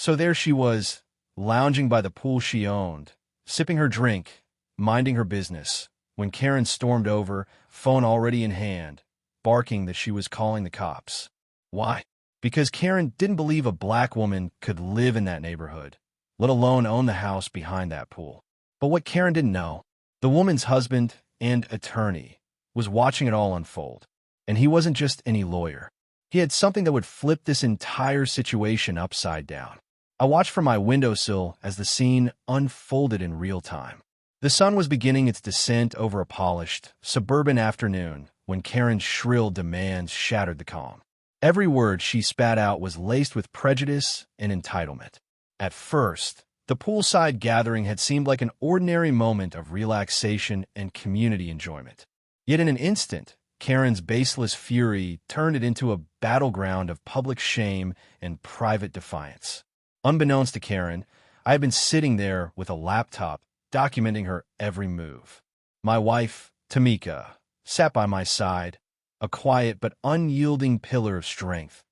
So there she was, lounging by the pool she owned, sipping her drink, minding her business, when Karen stormed over, phone already in hand, barking that she was calling the cops. Why? Because Karen didn't believe a black woman could live in that neighborhood, let alone own the house behind that pool. But what Karen didn't know, the woman's husband and attorney was watching it all unfold. And he wasn't just any lawyer. He had something that would flip this entire situation upside down. I watched from my windowsill as the scene unfolded in real time. The sun was beginning its descent over a polished, suburban afternoon when Karen's shrill demands shattered the calm. Every word she spat out was laced with prejudice and entitlement. At first, the poolside gathering had seemed like an ordinary moment of relaxation and community enjoyment. Yet in an instant, Karen's baseless fury turned it into a battleground of public shame and private defiance. Unbeknownst to Karen, I had been sitting there with a laptop, documenting her every move. My wife, Tamika, sat by my side, a quiet but unyielding pillar of strength,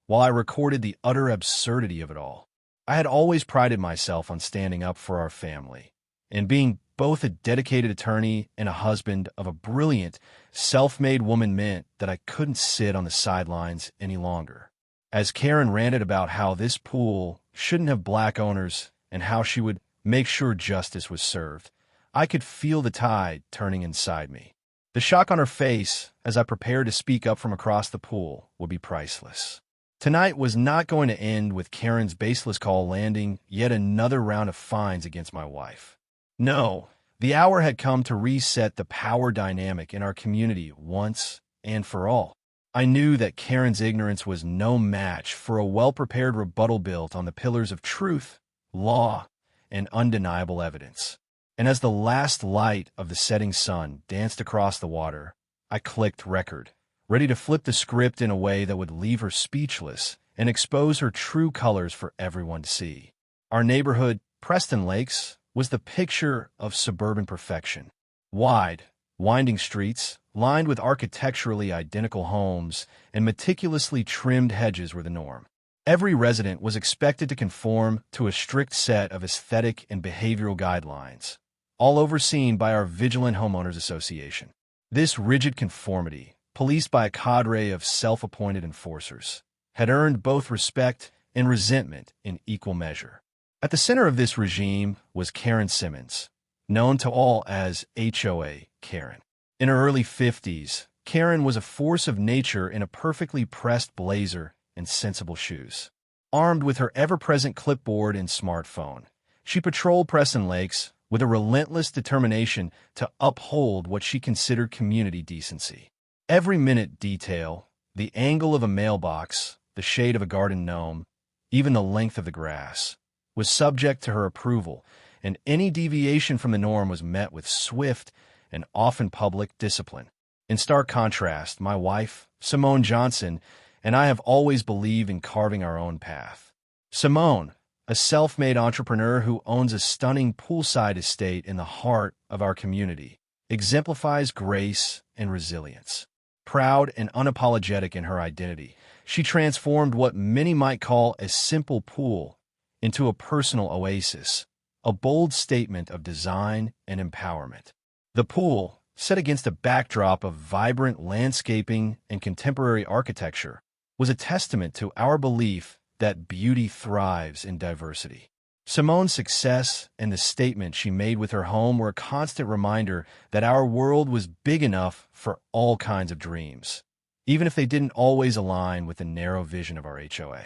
while I recorded the utter absurdity of it all. I had always prided myself on standing up for our family, and being both a dedicated attorney and a husband of a brilliant, self-made woman meant that I couldn't sit on the sidelines any longer. As Karen ranted about how this pool shouldn't have black owners and how she would make sure justice was served, I could feel the tide turning inside me. The shock on her face as I prepared to speak up from across the pool would be priceless. Tonight was not going to end with Karen's baseless call landing yet another round of fines against my wife. No, the hour had come to reset the power dynamic in our community once and for all. I knew that Karen's ignorance was no match for a well-prepared rebuttal built on the pillars of truth, law, and undeniable evidence. And as the last light of the setting sun danced across the water, I clicked record, ready to flip the script in a way that would leave her speechless and expose her true colors for everyone to see. Our neighborhood, Preston Lakes, was the picture of suburban perfection. Wide, winding streets, lined with architecturally identical homes and meticulously trimmed hedges were the norm. Every resident was expected to conform to a strict set of aesthetic and behavioral guidelines, all overseen by our Vigilant Homeowners Association. This rigid conformity, policed by a cadre of self-appointed enforcers, had earned both respect and resentment in equal measure. At the center of this regime was Karen Simmons, known to all as HOA Karen. In her early 50s, Karen was a force of nature in a perfectly pressed blazer and sensible shoes. Armed with her ever-present clipboard and smartphone, she patrolled Preston Lakes with a relentless determination to uphold what she considered community decency. Every minute detail, the angle of a mailbox, the shade of a garden gnome, even the length of the grass, was subject to her approval, and any deviation from the norm was met with swift and often public discipline. In stark contrast, my wife, Simone Johnson, and I have always believed in carving our own path. Simone, a self-made entrepreneur who owns a stunning poolside estate in the heart of our community, exemplifies grace and resilience. Proud and unapologetic in her identity, she transformed what many might call a simple pool into a personal oasis, a bold statement of design and empowerment. The pool, set against a backdrop of vibrant landscaping and contemporary architecture, was a testament to our belief that beauty thrives in diversity. Simone's success and the statement she made with her home were a constant reminder that our world was big enough for all kinds of dreams, even if they didn't always align with the narrow vision of our HOA.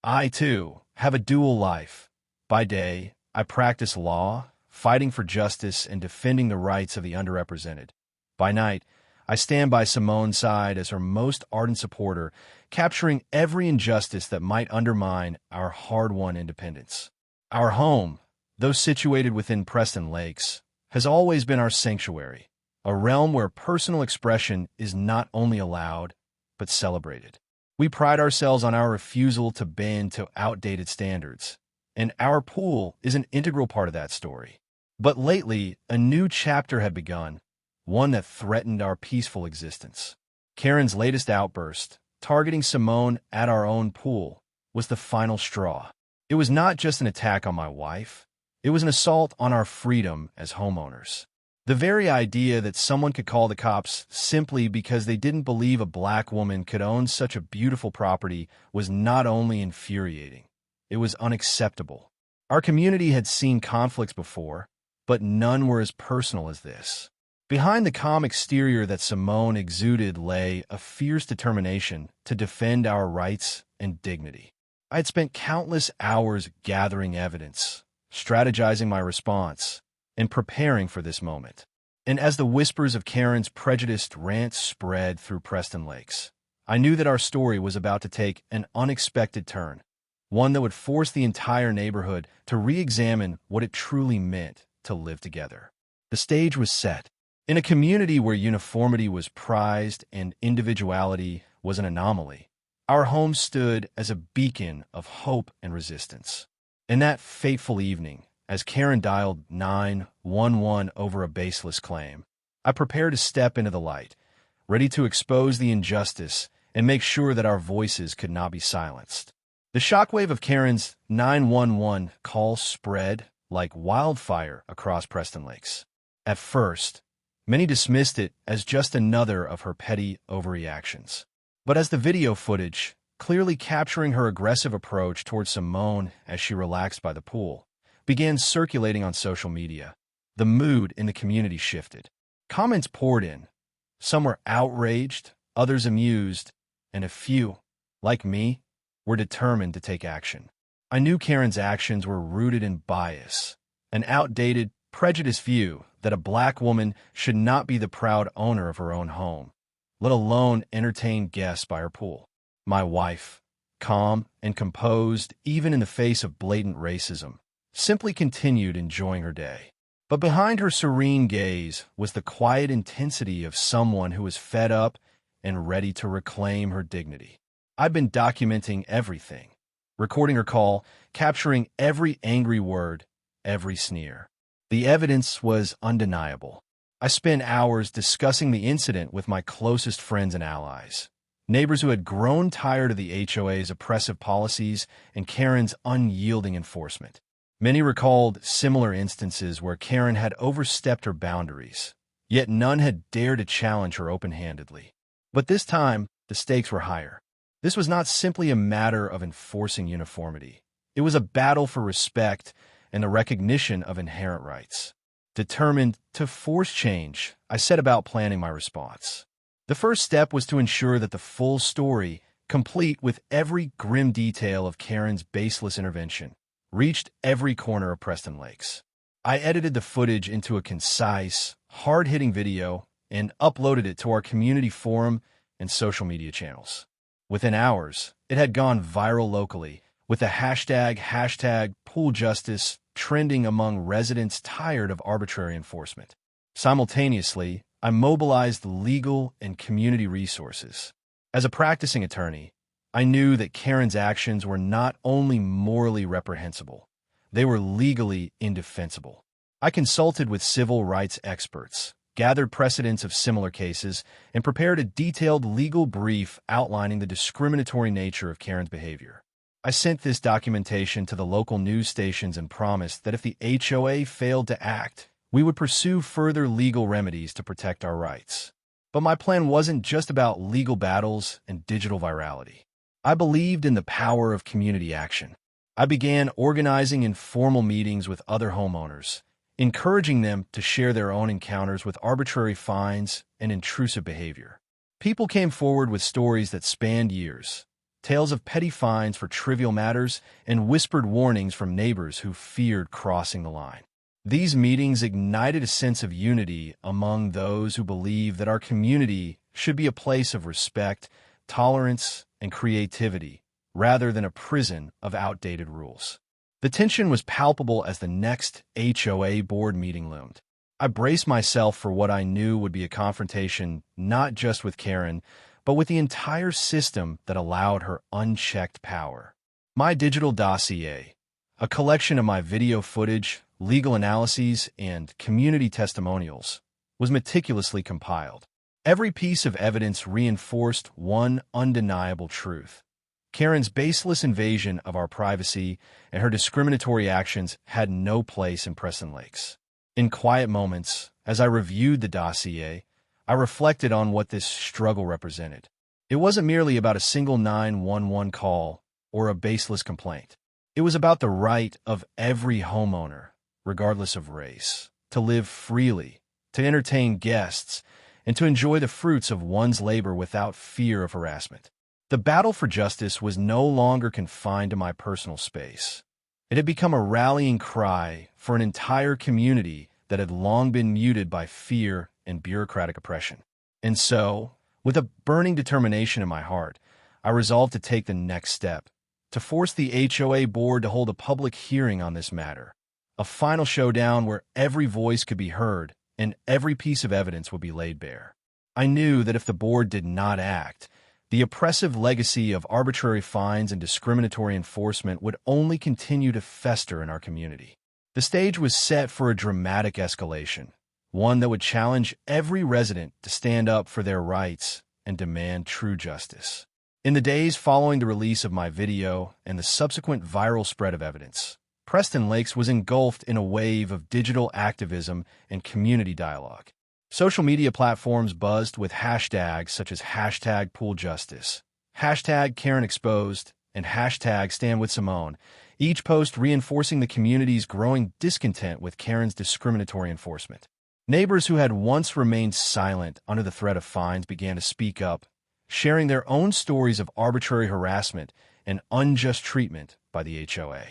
I, too, have a dual life. By day, I practice law, fighting for justice and defending the rights of the underrepresented. By night, I stand by Simone's side as her most ardent supporter, capturing every injustice that might undermine our hard-won independence. Our home, though situated within Preston Lakes, has always been our sanctuary, a realm where personal expression is not only allowed, but celebrated. We pride ourselves on our refusal to bend to outdated standards, and our pool is an integral part of that story. But lately, a new chapter had begun, one that threatened our peaceful existence. Karen's latest outburst, targeting Simone at our own pool, was the final straw. It was not just an attack on my wife. It was an assault on our freedom as homeowners. The very idea that someone could call the cops simply because they didn't believe a black woman could own such a beautiful property was not only infuriating, it was unacceptable. Our community had seen conflicts before, but none were as personal as this. Behind the calm exterior that Simone exuded lay a fierce determination to defend our rights and dignity. I had spent countless hours gathering evidence, strategizing my response, and preparing for this moment. And as the whispers of Karen's prejudiced rant spread through Preston Lakes, I knew that our story was about to take an unexpected turn, one that would force the entire neighborhood to re-examine what it truly meant to live together. The stage was set. In a community where uniformity was prized and individuality was an anomaly, our home stood as a beacon of hope and resistance. In that fateful evening, as Karen dialed 911 over a baseless claim, I prepared to step into the light, ready to expose the injustice and make sure that our voices could not be silenced. The shockwave of Karen's 911 call spread like wildfire across Preston Lakes. At first, many dismissed it as just another of her petty overreactions. But as the video footage, clearly capturing her aggressive approach towards Simone as she relaxed by the pool, began circulating on social media, the mood in the community shifted. Comments poured in. Some were outraged, others amused, and a few, like me, were determined to take action. I knew Karen's actions were rooted in bias, an outdated, prejudiced view that a black woman should not be the proud owner of her own home, let alone entertain guests by her pool. My wife, calm and composed even in the face of blatant racism, simply continued enjoying her day. But behind her serene gaze was the quiet intensity of someone who was fed up and ready to reclaim her dignity. I'd been documenting everything, recording her call, capturing every angry word, every sneer. The evidence was undeniable. I spent hours discussing the incident with my closest friends and allies, neighbors who had grown tired of the HOA's oppressive policies and Karen's unyielding enforcement. Many recalled similar instances where Karen had overstepped her boundaries, yet none had dared to challenge her open-handedly. But this time, the stakes were higher. This was not simply a matter of enforcing uniformity. It was a battle for respect and the recognition of inherent rights. Determined to force change, I set about planning my response. The first step was to ensure that the full story, complete with every grim detail of Karen's baseless intervention, reached every corner of Preston Lakes. I edited the footage into a concise, hard-hitting video and uploaded it to our community forum and social media channels. Within hours, it had gone viral locally, with the hashtag #PoolJustice trending among residents tired of arbitrary enforcement. Simultaneously, I mobilized legal and community resources. As a practicing attorney, I knew that Karen's actions were not only morally reprehensible, they were legally indefensible. I consulted with civil rights experts, gathered precedents of similar cases, and prepared a detailed legal brief outlining the discriminatory nature of Karen's behavior. I sent this documentation to the local news stations and promised that if the HOA failed to act, we would pursue further legal remedies to protect our rights. But my plan wasn't just about legal battles and digital virality. I believed in the power of community action. I began organizing informal meetings with other homeowners, encouraging them to share their own encounters with arbitrary fines and intrusive behavior. People came forward with stories that spanned years, tales of petty fines for trivial matters and whispered warnings from neighbors who feared crossing the line. These meetings ignited a sense of unity among those who believe that our community should be a place of respect, tolerance, and creativity, rather than a prison of outdated rules. The tension was palpable as the next HOA board meeting loomed. I braced myself for what I knew would be a confrontation not just with Karen, but with the entire system that allowed her unchecked power. My digital dossier, a collection of my video footage, legal analyses, and community testimonials, was meticulously compiled. Every piece of evidence reinforced one undeniable truth. Karen's baseless invasion of our privacy and her discriminatory actions had no place in Preston Lakes. In quiet moments, as I reviewed the dossier, I reflected on what this struggle represented. It wasn't merely about a single 911 call or a baseless complaint. It was about the right of every homeowner, regardless of race, to live freely, to entertain guests, and to enjoy the fruits of one's labor without fear of harassment. The battle for justice was no longer confined to my personal space. It had become a rallying cry for an entire community that had long been muted by fear and bureaucratic oppression. And so, with a burning determination in my heart, I resolved to take the next step, to force the HOA board to hold a public hearing on this matter, a final showdown where every voice could be heard and every piece of evidence would be laid bare. I knew that if the board did not act, the oppressive legacy of arbitrary fines and discriminatory enforcement would only continue to fester in our community. The stage was set for a dramatic escalation, one that would challenge every resident to stand up for their rights and demand true justice. In the days following the release of my video and the subsequent viral spread of evidence, Preston Lakes was engulfed in a wave of digital activism and community dialogue. Social media platforms buzzed with hashtags such as hashtag #PoolJustice, hashtag KarenExposed, and hashtag StandWithSimone, each post reinforcing the community's growing discontent with Karen's discriminatory enforcement. Neighbors who had once remained silent under the threat of fines began to speak up, sharing their own stories of arbitrary harassment and unjust treatment by the HOA.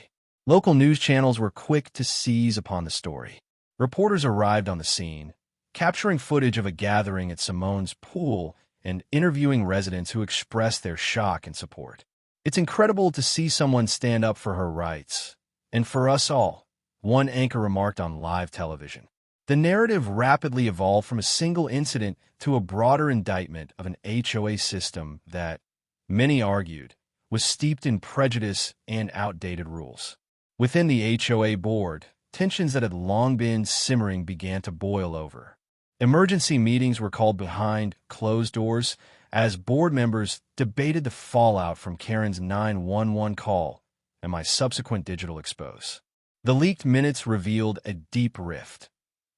Local news channels were quick to seize upon the story. Reporters arrived on the scene, capturing footage of a gathering at Simone's pool and interviewing residents who expressed their shock and support. It's incredible to see someone stand up for her rights, and for us all, one anchor remarked on live television. The narrative rapidly evolved from a single incident to a broader indictment of an HOA system that, many argued, was steeped in prejudice and outdated rules. Within the HOA board, tensions that had long been simmering began to boil over. Emergency meetings were called behind closed doors as board members debated the fallout from Karen's 911 call and my subsequent digital expose. The leaked minutes revealed a deep rift.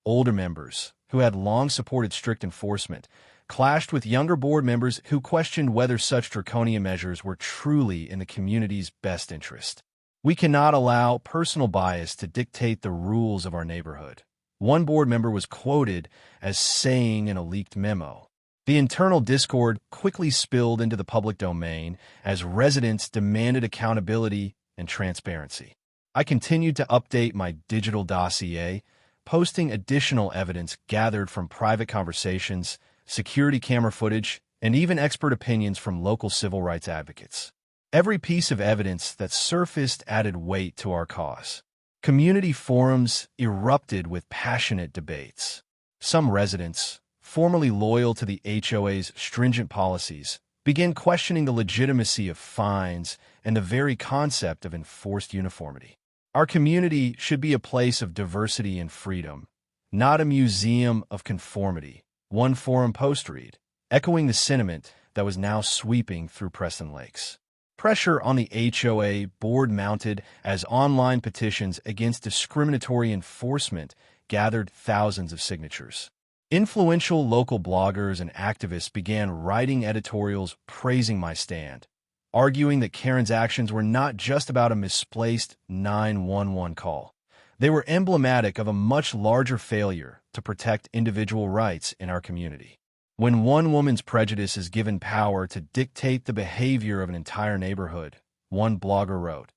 Older members, who had long supported strict enforcement, clashed with younger board members who questioned whether such draconian measures were truly in the community's best interest. We cannot allow personal bias to dictate the rules of our neighborhood. One board member was quoted as saying in a leaked memo. The internal discord quickly spilled into the public domain as residents demanded accountability and transparency. I continued to update my digital dossier, posting additional evidence gathered from private conversations, security camera footage, and even expert opinions from local civil rights advocates. Every piece of evidence that surfaced added weight to our cause. Community forums erupted with passionate debates. Some residents, formerly loyal to the HOA's stringent policies, began questioning the legitimacy of fines and the very concept of enforced uniformity. Our community should be a place of diversity and freedom, not a museum of conformity, one forum post read, echoing the sentiment that was now sweeping through Preston Lakes. Pressure on the HOA board mounted as online petitions against discriminatory enforcement gathered thousands of signatures. Influential local bloggers and activists began writing editorials praising my stand, arguing that Karen's actions were not just about a misplaced 911 call. They were emblematic of a much larger failure to protect individual rights in our community. When one woman's prejudice is given power to dictate the behavior of an entire neighborhood, one blogger wrote,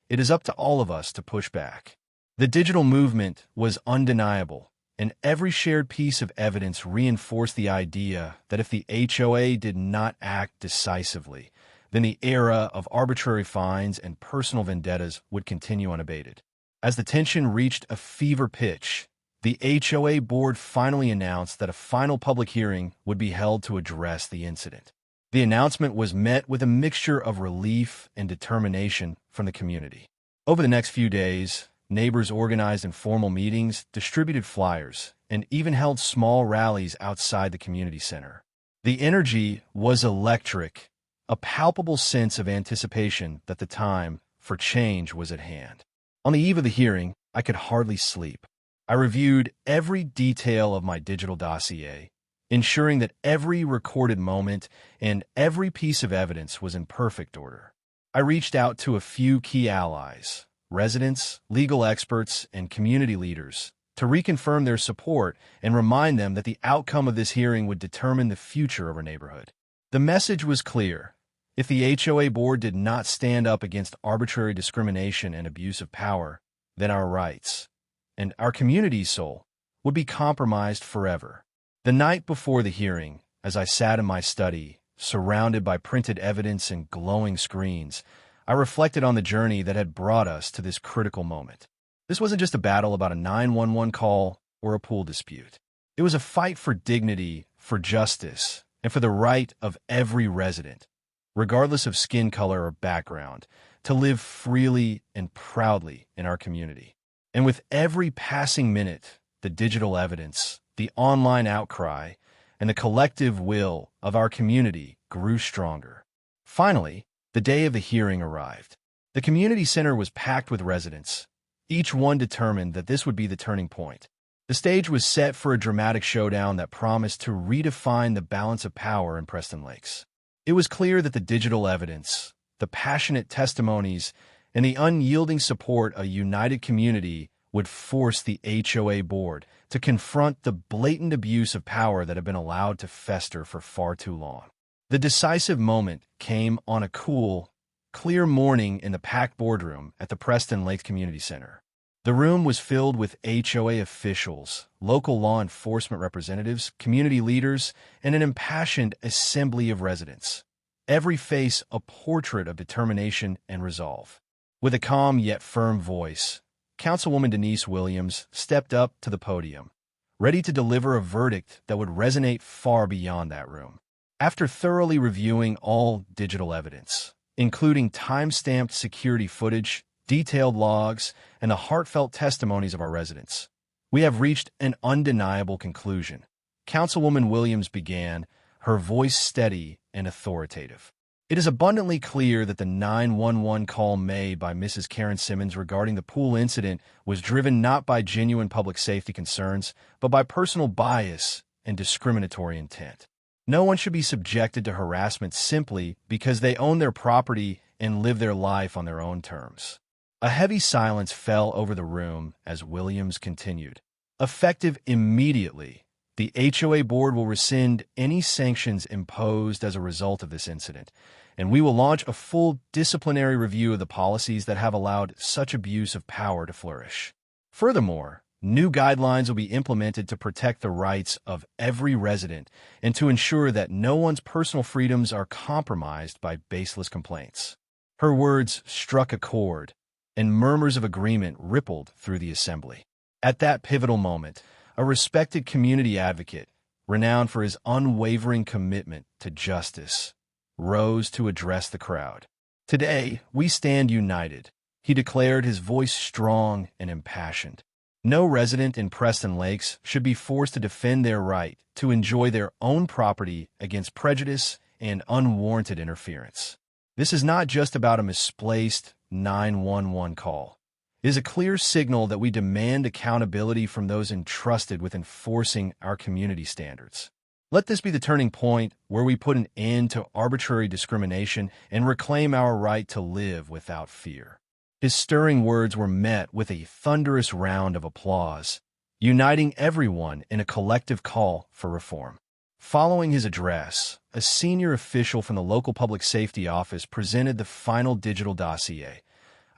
it is up to all of us to push back. The digital movement was undeniable, and every shared piece of evidence reinforced the idea that if the HOA did not act decisively, then the era of arbitrary fines and personal vendettas would continue unabated. As the tension reached a fever pitch, the HOA board finally announced that a final public hearing would be held to address the incident. The announcement was met with a mixture of relief and determination from the community. Over the next few days, neighbors organized informal meetings, distributed flyers, and even held small rallies outside the community center. The energy was electric, a palpable sense of anticipation that the time for change was at hand. On the eve of the hearing, I could hardly sleep. I reviewed every detail of my digital dossier, ensuring that every recorded moment and every piece of evidence was in perfect order. I reached out to a few key allies, residents, legal experts, and community leaders, to reconfirm their support and remind them that the outcome of this hearing would determine the future of our neighborhood. The message was clear. If the HOA board did not stand up against arbitrary discrimination and abuse of power, then our rights and our community's soul would be compromised forever. The night before the hearing, as I sat in my study, surrounded by printed evidence and glowing screens, I reflected on the journey that had brought us to this critical moment. This wasn't just a battle about a 911 call or a pool dispute. It was a fight for dignity, for justice, and for the right of every resident, regardless of skin color or background, to live freely and proudly in our community. And with every passing minute, the digital evidence, the online outcry, and the collective will of our community grew stronger. Finally, the day of the hearing arrived. The community center was packed with residents, each one determined that this would be the turning point. The stage was set for a dramatic showdown that promised to redefine the balance of power in Preston Lakes. It was clear that the digital evidence, the passionate testimonies, and the unyielding support of a united community would force the HOA board to confront the blatant abuse of power that had been allowed to fester for far too long. The decisive moment came on a cool, clear morning in the packed boardroom at the Preston Lakes Community Center. The room was filled with HOA officials, local law enforcement representatives, community leaders, and an impassioned assembly of residents. Every face a portrait of determination and resolve. With a calm yet firm voice, Councilwoman Denise Williams stepped up to the podium, ready to deliver a verdict that would resonate far beyond that room. After thoroughly reviewing all digital evidence, including time-stamped security footage, detailed logs, and the heartfelt testimonies of our residents, we have reached an undeniable conclusion. Councilwoman Williams began, her voice steady and authoritative. It is abundantly clear that the 911 call made by Mrs. Karen Simmons regarding the pool incident was driven not by genuine public safety concerns, but by personal bias and discriminatory intent. No one should be subjected to harassment simply because they own their property and live their life on their own terms. A heavy silence fell over the room as Williams continued. Effective immediately, the HOA board will rescind any sanctions imposed as a result of this incident, and we will launch a full disciplinary review of the policies that have allowed such abuse of power to flourish. Furthermore, new guidelines will be implemented to protect the rights of every resident and to ensure that no one's personal freedoms are compromised by baseless complaints. Her words struck a chord, and murmurs of agreement rippled through the assembly. At that pivotal moment, a respected community advocate, renowned for his unwavering commitment to justice, rose to address the crowd. "Today, we stand united," he declared, his voice strong and impassioned. "No resident in Preston Lakes should be forced to defend their right to enjoy their own property against prejudice and unwarranted interference. This is not just about a misplaced 911 call. It is a clear signal that we demand accountability from those entrusted with enforcing our community standards. Let this be the turning point where we put an end to arbitrary discrimination and reclaim our right to live without fear." His stirring words were met with a thunderous round of applause, uniting everyone in a collective call for reform. Following his address, a senior official from the local public safety office presented the final digital dossier,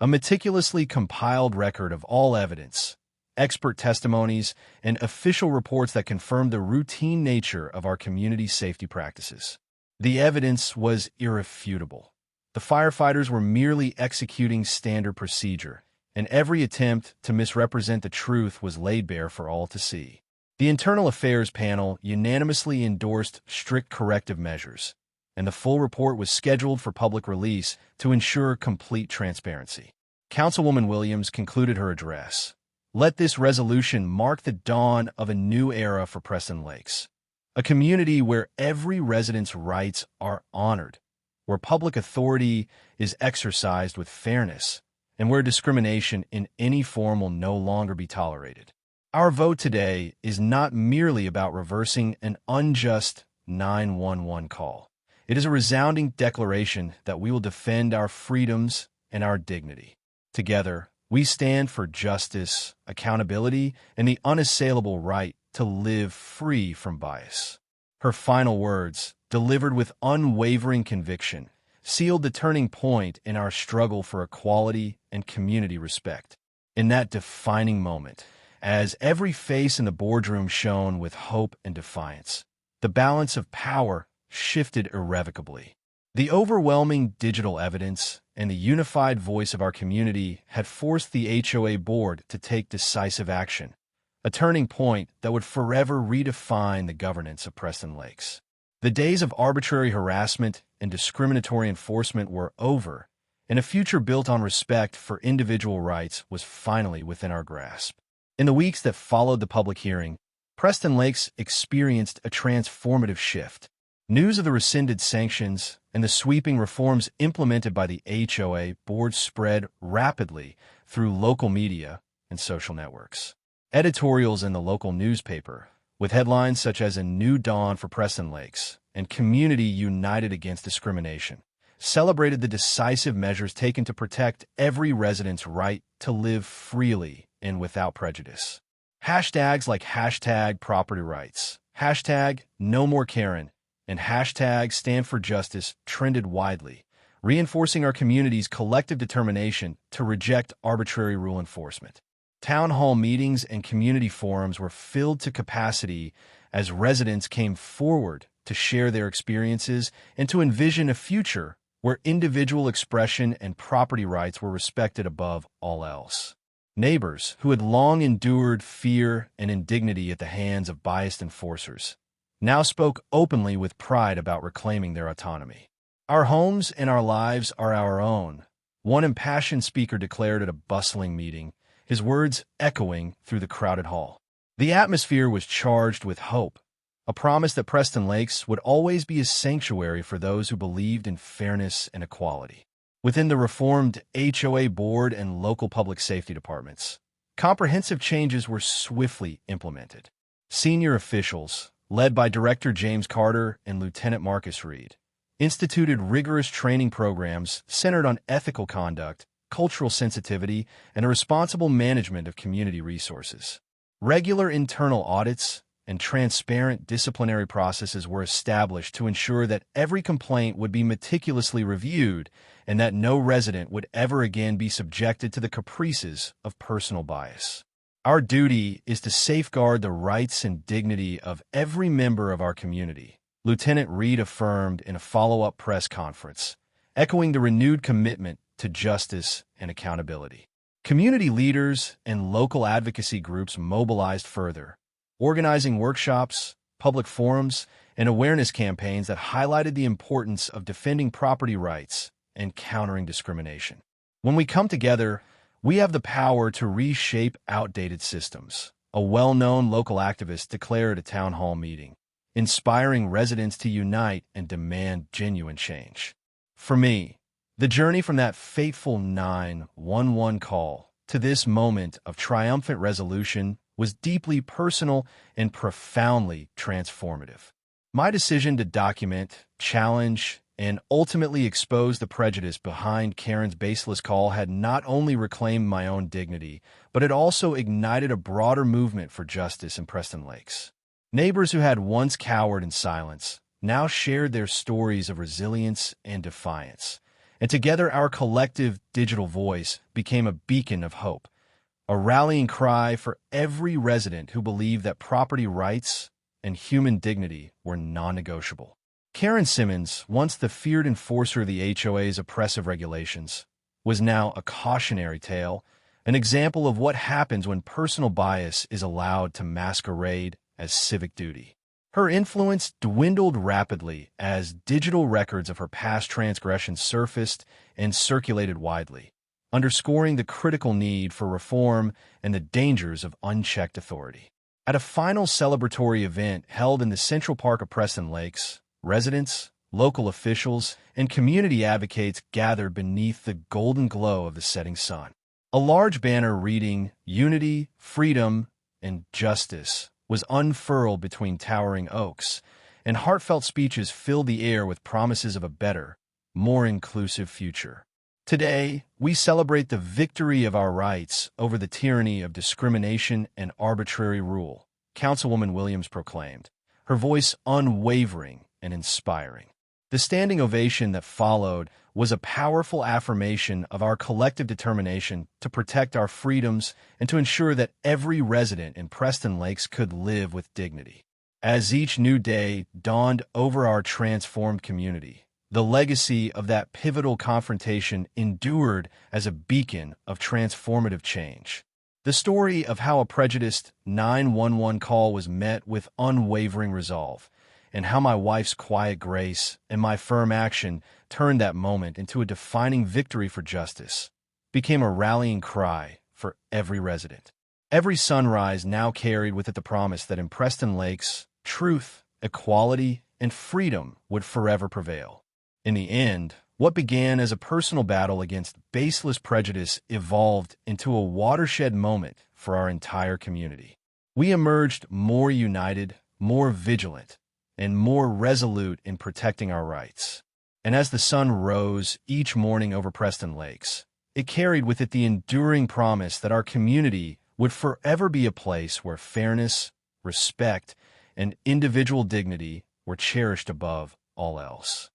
a meticulously compiled record of all evidence, expert testimonies, and official reports that confirmed the routine nature of our community safety practices. The evidence was irrefutable. The firefighters were merely executing standard procedure, and every attempt to misrepresent the truth was laid bare for all to see. The Internal Affairs panel unanimously endorsed strict corrective measures, and the full report was scheduled for public release to ensure complete transparency. Councilwoman Williams concluded her address. "Let this resolution mark the dawn of a new era for Preston Lakes, a community where every resident's rights are honored, where public authority is exercised with fairness, and where discrimination in any form will no longer be tolerated. Our vote today is not merely about reversing an unjust 911 call. It is a resounding declaration that we will defend our freedoms and our dignity. Together, we stand for justice, accountability, and the unassailable right to live free from bias. Her final words, delivered with unwavering conviction, sealed the turning point in our struggle for equality and community respect. In that defining moment, as every face in the boardroom shone with hope and defiance, the balance of power shifted irrevocably. The overwhelming digital evidence and the unified voice of our community had forced the HOA board to take decisive action, a turning point that would forever redefine the governance of Preston Lakes. The days of arbitrary harassment and discriminatory enforcement were over, and a future built on respect for individual rights was finally within our grasp. In the weeks that followed the public hearing, Preston Lakes experienced a transformative shift. News of the rescinded sanctions and the sweeping reforms implemented by the HOA board spread rapidly through local media and social networks. Editorials in the local newspaper, with headlines such as "A New Dawn for Preston Lakes" and "Community United Against Discrimination," celebrated the decisive measures taken to protect every resident's right to live freely and without prejudice. Hashtags like #PropertyRights, #NoMoreKaren, and #StandForJustice trended widely, reinforcing our community's collective determination to reject arbitrary rule enforcement. Town hall meetings and community forums were filled to capacity as residents came forward to share their experiences and to envision a future where individual expression and property rights were respected above all else. Neighbors who had long endured fear and indignity at the hands of biased enforcers now spoke openly with pride about reclaiming their autonomy. "Our homes and our lives are our own," one impassioned speaker declared at a bustling meeting, his words echoing through the crowded hall. The atmosphere was charged with hope, a promise that Preston Lakes would always be a sanctuary for those who believed in fairness and equality. Within the reformed HOA board and local public safety departments, comprehensive changes were swiftly implemented. Senior officials, led by Director James Carter and Lieutenant Marcus Reed, instituted rigorous training programs centered on ethical conduct, cultural sensitivity, and a responsible management of community resources. Regular internal audits and transparent disciplinary processes were established to ensure that every complaint would be meticulously reviewed and that no resident would ever again be subjected to the caprices of personal bias. Our duty is to safeguard the rights and dignity of every member of our community, Lieutenant Reed affirmed in a follow-up press conference, echoing the renewed commitment to justice and accountability. Community leaders and local advocacy groups mobilized further, organizing workshops, public forums, and awareness campaigns that highlighted the importance of defending property rights and countering discrimination. When we come together, we have the power to reshape outdated systems, a well-known local activist declared at a town hall meeting, inspiring residents to unite and demand genuine change. For me, the journey from that fateful 911 call to this moment of triumphant resolution was deeply personal and profoundly transformative. My decision to document, challenge, and ultimately expose the prejudice behind Karen's baseless call had not only reclaimed my own dignity, but it also ignited a broader movement for justice in Preston Lakes. Neighbors who had once cowered in silence now shared their stories of resilience and defiance, and together our collective digital voice became a beacon of hope, a rallying cry for every resident who believed that property rights and human dignity were non-negotiable. Karen Simmons, once the feared enforcer of the HOA's oppressive regulations, was now a cautionary tale, an example of what happens when personal bias is allowed to masquerade as civic duty. Her influence dwindled rapidly as digital records of her past transgressions surfaced and circulated widely, underscoring the critical need for reform and the dangers of unchecked authority. At a final celebratory event held in the Central Park of Preston Lakes, residents, local officials, and community advocates gathered beneath the golden glow of the setting sun. A large banner reading "Unity, Freedom, and Justice" was unfurled between towering oaks, and heartfelt speeches filled the air with promises of a better, more inclusive future. Today, we celebrate the victory of our rights over the tyranny of discrimination and arbitrary rule, Councilwoman Williams proclaimed, her voice unwavering and inspiring. The standing ovation that followed was a powerful affirmation of our collective determination to protect our freedoms and to ensure that every resident in Preston Lakes could live with dignity. As each new day dawned over our transformed community, the legacy of that pivotal confrontation endured as a beacon of transformative change. The story of how a prejudiced 911 call was met with unwavering resolve, and how my wife's quiet grace and my firm action turned that moment into a defining victory for justice, became a rallying cry for every resident. Every sunrise now carried with it the promise that in Preston Lakes, truth, equality, and freedom would forever prevail. In the end, what began as a personal battle against baseless prejudice evolved into a watershed moment for our entire community. We emerged more united, more vigilant, and more resolute in protecting our rights. And as the sun rose each morning over Preston Lakes, it carried with it the enduring promise that our community would forever be a place where fairness, respect, and individual dignity were cherished above all else.